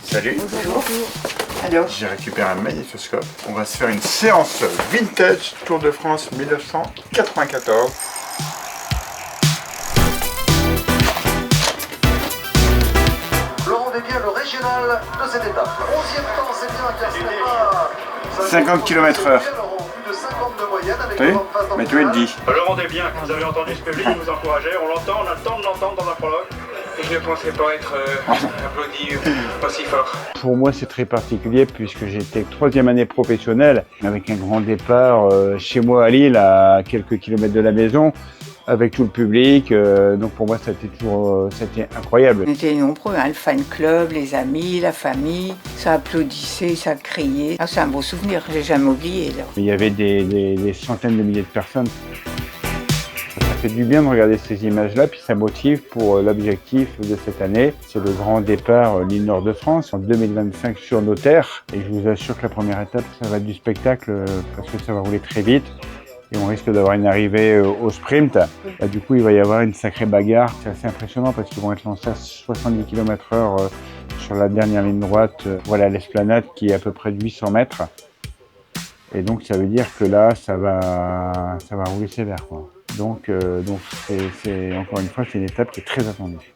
Salut. Bonjour. Alors, J'ai récupéré un magnétoscope. On va se faire une séance vintage Tour de France 1994. Laurent Desbiens, le régional de cette étape. 11e temps, c'est bien car ce n'est pas... 50 km/h. Plus de 50 de moyenne avec T'as vu? le 23 Mais tu le dis. Laurent Desbiens, vous avez entendu ce public vous encourageait, on l'entend, on a le temps de l'entendre dans un prologue. Et je ne pensais pas être applaudi aussi fort. Pour moi, c'est très particulier puisque j'étais 3e année professionnelle avec un grand départ chez moi à Lille, à quelques kilomètres de la maison, avec tout le public. Donc pour moi, c'était incroyable. on était nombreux, hein, le fan club, les amis, la famille. Ça applaudissait, ça criait. Ah, c'est un beau souvenir, j'ai jamais oublié. Là. Il y avait des centaines de milliers de personnes. Ça fait du bien de regarder ces images-là, puis ça motive pour l'objectif de cette année. C'est le grand départ Lille Nord de France en 2025 sur nos terres. Et je vous assure que la première étape, ça va être du spectacle parce que ça va rouler très vite. Et on risque d'avoir une arrivée au sprint. Là, du coup, il va y avoir une sacrée bagarre. C'est assez impressionnant parce qu'ils vont être lancés à 70 km/h sur la dernière ligne droite. Voilà l'esplanade qui est à peu près de 800 mètres. Et donc, ça veut dire que là, ça va rouler sévère, quoi. Donc c'est encore une fois, c'est une étape qui est très attendue.